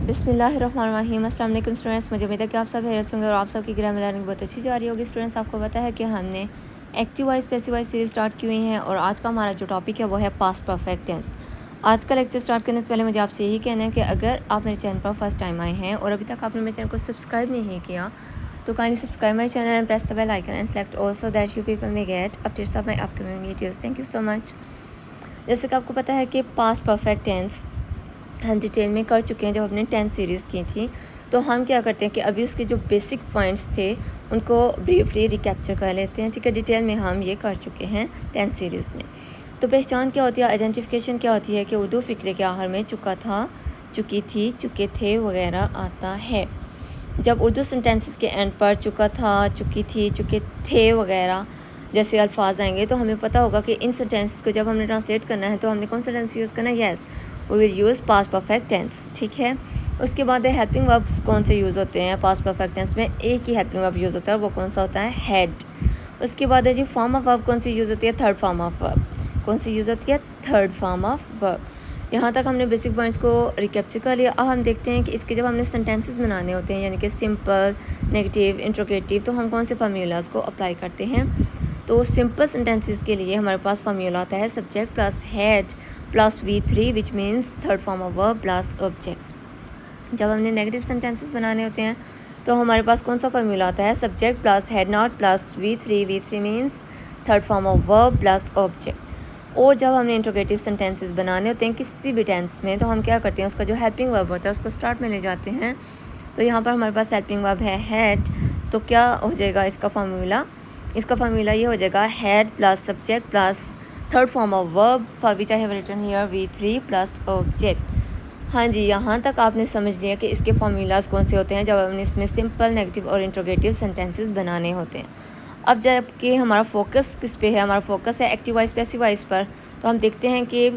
बिस्मिल्लाहिर्रहमानिर्रहीम। अस्सलाम वालेकुम स्टूडेंट्स, मुझे उम्मीद है कि आप सब खैरियत होंगे और आप सबकी ग्रामर लर्निंग बहुत अच्छी जा रही होगी। स्टूडेंट्स, आपको पता है कि हमने active voice passive wise series start की हुई हैं और आज का हमारा जो टॉपिक है वो है पास्ट परफेक्ट टेंस। आज का लेक्चर स्टार्ट करने से पहले मुझे आपसे यही कहना है कि अगर आप मेरे चैनल पर फर्स्ट टाइम आए हैं और अभी तक आपने मेरे चैनल को सब्सक्राइब नहीं किया तो kindly subscribe my channel and press the bell icon and select also that you people may get updates of my upcoming videos. Thank you so much. जैसे कि आपको पता है कि पास्ट परफेक्ट टेंस हम डिटेल में कर चुके हैं जब हमने 10 सीरीज़ की थी। तो हम क्या करते हैं कि अभी उसके जो बेसिक पॉइंट्स थे उनको ब्रीफली रिकैप्चर कर लेते हैं। ठीक है, डिटेल में हम ये कर चुके हैं 10 सीरीज़ में। तो पहचान क्या होती है, आइडेंटिफिकेशन क्या होती है कि उर्दू फ़िक्रे के आखिर में चुका था, चुकी थी, चुके थे वगैरह आता है। जब उर्दू सेंटेंसेस के एंड पर चुका था, चुकी थी, चुके थे वगैरह जैसे अल्फाज आएंगे तो हमें पता होगा कि इन सेंटेंसेस को जब हमने ट्रांसलेट करना है तो हमने कौन सा टेंस यूज़ करना है। Yes, we will use past perfect tense. ठीक है, उसके बाद हेल्पिंग वर्ब्स कौन से यूज़ होते हैं पास्ट परफेक्ट टेंस में। एक ही हेल्पिंग वर्ब यूज़ होता है, वो कौन सा होता है, हैड। उसके बाद है जी फॉर्म ऑफ वर्ब कौन सी यूज़ होती है, थर्ड फॉर्म ऑफ वर्ब। कौन सी यूज़ होती है, थर्ड फॉर्म ऑफ वर्ब। यहाँ तक हमने बेसिक पॉइंट्स को रिकैप्चर कर लिया। अब हम देखते हैं कि इसके जब हमने सेंटेंसेस बनाने होते हैं यानी कि सिंपल, नेगेटिव, इंट्रोगेटिव, तो हम कौन से फार्मूलाज को अप्लाई करते हैं। तो सिंपल सेंटेंसेस के लिए हमारे पास फार्मूला आता है subject plus had plus V3 which means third form of verb plus object. जब हमने नेगेटिव सेंटेंसेस बनाने होते हैं तो हमारे पास कौन सा फार्मूला आता है, subject plus had not plus V3 means third form of verb plus object. और जब हमने इंट्रोगेटिव सेंटेंसेस बनाने होते हैं किसी भी टेंस में तो हम क्या करते हैं, उसका जो हेल्पिंग वर्ब होता है उसको स्टार्ट में ले जाते हैं। तो यहाँ पर हमारे पास हेल्पिंग वर्ब है हैड, तो क्या हो जाएगा इसका फार्मूला ये हो जाएगा had plus subject plus third form of verb for which I have written here V3 plus object. हाँ जी, यहाँ तक आपने समझ लिया कि इसके फार्मूलाज कौन से होते हैं जब हमने इसमें सिंपल, नेगेटिव और इंट्रोगेटिव सेंटेंसेस बनाने होते हैं। अब जबकि हमारा फोकस किस पे है, हमारा फोकस है एक्टिव वाइज पैसिव वाइज पर। तो हम देखते हैं कि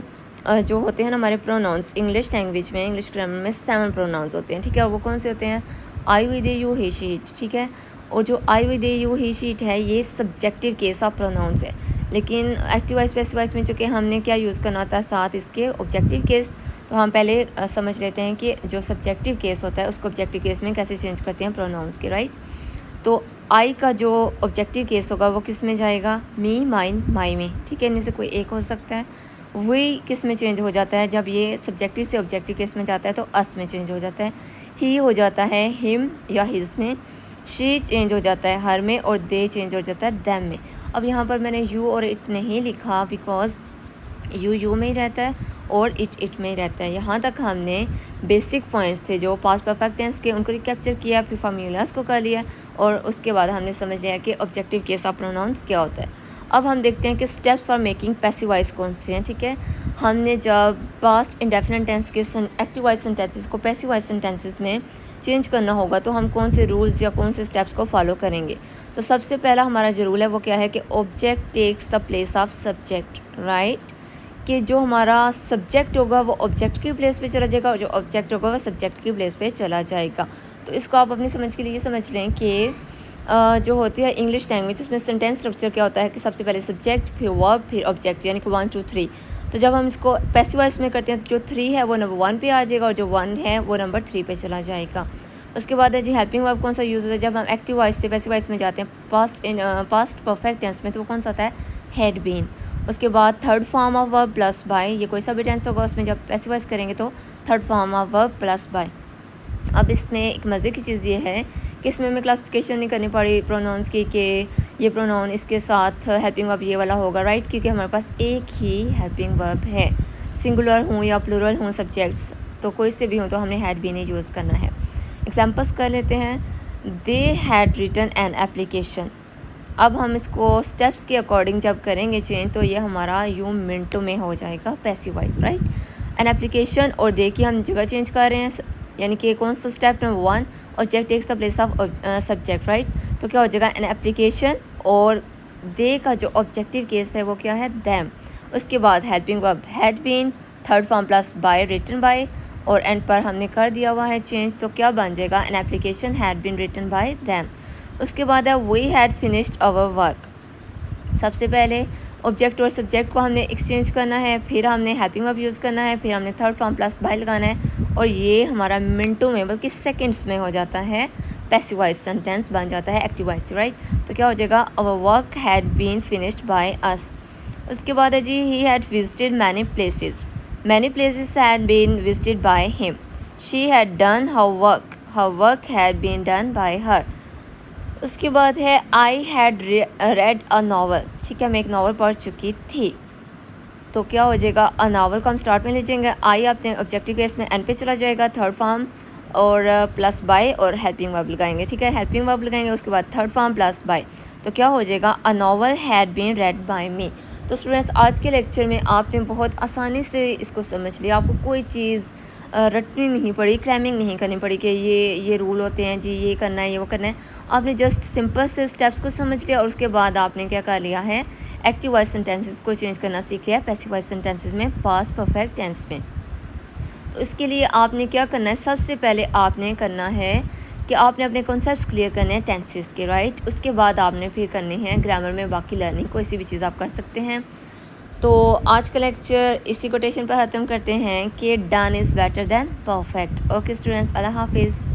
जो होते हैं ना हमारे प्रोनाउंस इंग्लिश लैंग्वेज में, इंग्लिश ग्रामर में 7 प्रोनाउंस होते हैं। ठीक है, और वो कौन से होते हैं, I, we, they, you, he, she, it. ठीक है, और जो I, we, they, you, he, she, it है ये सब्जेक्टिव केस ऑफ प्रोनाउंस है। लेकिन एक्टिव वाइज पैसिव वाइज में चूँकि हमने क्या यूज़ करना होता है साथ इसके ऑब्जेक्टिव केस, तो हम पहले समझ लेते हैं कि जो सब्जेक्टिव केस होता है उसको ऑब्जेक्टिव केस में कैसे चेंज करते हैं प्रोनाउंस के। राइट, तो आई का जो ऑब्जेक्टिव केस होगा वो किस में जाएगा, मी, माइन, माई में। ठीक है, इनमें से कोई एक हो सकता है। वी किस में चेंज हो जाता है, जब ये सब्जेक्टिव से ऑब्जेक्टिव केस में जाता है तो अस में चेंज हो जाता है। ही हो जाता है हिम या हिज में। शी चेंज हो जाता है हर में, और दे चेंज हो जाता है दैम में। अब यहाँ पर मैंने यू और इट नहीं लिखा बिकॉज यू में ही रहता है और इट में ही रहता है। यहाँ तक हमने बेसिक पॉइंट्स थे जो पास्ट परफेक्ट टेंस के उनको रिकैप्चर किया, फिर फार्मूलाज को कर लिया और उसके बाद हमने समझ लिया कि ऑब्जेक्टिव केस ऑफ प्रोनाउंस क्या होता है। अब हम देखते हैं कि steps for making passive voice कौन से हैं। ठीक है, हमने जब पास्ट इंडेफिनिट टेंस के एक्टिव वॉइस सेंटेंसेस को पैसिव वॉइस सेंटेंसेस में चेंज करना होगा तो हम कौन से रूल्स या कौन से स्टेप्स को फॉलो करेंगे। तो सबसे पहला हमारा जो रूल है वो क्या है कि object takes the place of subject. Right, कि जो हमारा सब्जेक्ट होगा वो ऑब्जेक्ट की प्लेस पे चला जाएगा और जो ऑब्जेक्ट होगा वो सब्जेक्ट की प्लेस पे चला जाएगा। तो इसको आप अपनी समझ के लिए समझ लें कि जो होती है इंग्लिश लैंग्वेज उसमें सेंटेंस स्ट्रक्चर क्या होता है कि सबसे पहले सब्जेक्ट, फिर वर्ब, फिर ऑब्जेक्ट, यानी कि 1 2 3। तो जब हम इसको पैसिव वॉइस में करते हैं तो जो 3 है वो नंबर 1 पे आ जाएगा और जो 1 है वो नंबर 3 पे चला जाएगा। उसके बाद है जी हेल्पिंग वर्ब कौन सा यूज़ होता है जब हम एक्टिव वॉइस से पैसिव वॉइस में जाते हैं पास्ट परफेक्ट टेंस में, तो वो कौन सा होता है, हैड बीन। उसके बाद third form of verb plus by, ये कोई सा भी टेंस होगा उसमें जब पैसिव वॉइस करेंगे तो third form of verb plus bye. अब इसमें एक मज़े की चीज़ ये है कि इसमें हमें क्लासिफिकेशन नहीं करनी पड़ी प्रोनाउंस की कि ये प्रोनाउन इसके साथ हेल्पिंग वर्ब ये वाला होगा। राइट, क्योंकि हमारे पास एक ही हेल्पिंग वर्ब है, सिंगुलर हूँ या प्लूरल हूँ सब्जेक्ट्स, तो कोई से भी हूँ तो हमने हैड भी नहीं यूज़ करना है। एग्जाम्पल्स कर लेते हैं। They had written an application. अब हम इसको स्टेप्स के अकॉर्डिंग जब करेंगे चेंज तो ये हमारा यूँ मिनटों में हो जाएगा passive voice. Right, an application और दे की हम जगह चेंज कर रहे हैं, यानी कि कौन सा step number 1, object takes the place of subject. Right, तो क्या हो जाएगा, एन एप्लीकेशन और दे का जो ऑब्जेक्टिव केस है वो क्या है, दैम। उसके बाद helping verb had been, third form plus by, written by, और एंड पर हमने कर दिया हुआ है चेंज, तो क्या बन जाएगा, an application had been written by them. उसके बाद है we had finished our work. सबसे पहले ऑब्जेक्ट और सब्जेक्ट को हमने एक्सचेंज करना है, फिर हमने हेल्पिंग वर्ब यूज़ करना है, फिर हमने थर्ड फॉर्म प्लस बाय लगाना है और ये हमारा मिनटों में बल्कि सेकंड्स में हो जाता है, पैसिव वॉइस सेंटेंस बन जाता है एक्टिव वॉइस से, राइट। तो क्या हो जाएगा, our work had been finished by us. उसके बाद है जी, he had visited many places had been visited by him. She had done her work had been done by her. उसके बाद है I had read a novel, ठीक है, मैं एक नावल पढ़ चुकी थी। तो क्या हो जाएगा, अ नावल को हम स्टार्ट में ले जाएंगे, आई अपने ऑब्जेक्टिव केस में एंड पे चला जाएगा, थर्ड फॉर्म और प्लस बाय और हेल्पिंग वर्ब लगाएंगे, ठीक है, हेल्पिंग वर्ब लगाएंगे, उसके बाद थर्ड फॉर्म प्लस बाय। तो क्या हो जाएगा, a novel had been read by me. तो स्टूडेंट्स, आज के लेक्चर में आपने बहुत आसानी से इसको समझ लिया, आपको कोई चीज़ रटनी नहीं पड़ी, क्रैमिंग नहीं करनी पड़ी कि ये रूल होते हैं जी, ये करना है, ये वो करना है। आपने जस्ट सिंपल से स्टेप्स को समझ लिया और उसके बाद आपने क्या कर लिया है, एक्टिव वॉइस सेंटेंसेस को चेंज करना सीख लिया पैसिव वॉइस सेंटेंसेस में, पास्ट परफेक्ट टेंस में। तो इसके लिए आपने क्या करना है, सबसे पहले आपने करना है कि आपने अपने कॉन्सेप्ट्स क्लियर करने हैं टेंसेस के, राइट। उसके बाद आपने फिर करने हैं ग्रामर में बाकी लर्निंग, कोई सी भी चीज़ आप कर सकते हैं। तो आज का लेक्चर इसी कोटेशन पर ख़त्म करते हैं कि done is better than perfect. Okay students, अल्लाह हाफिज़।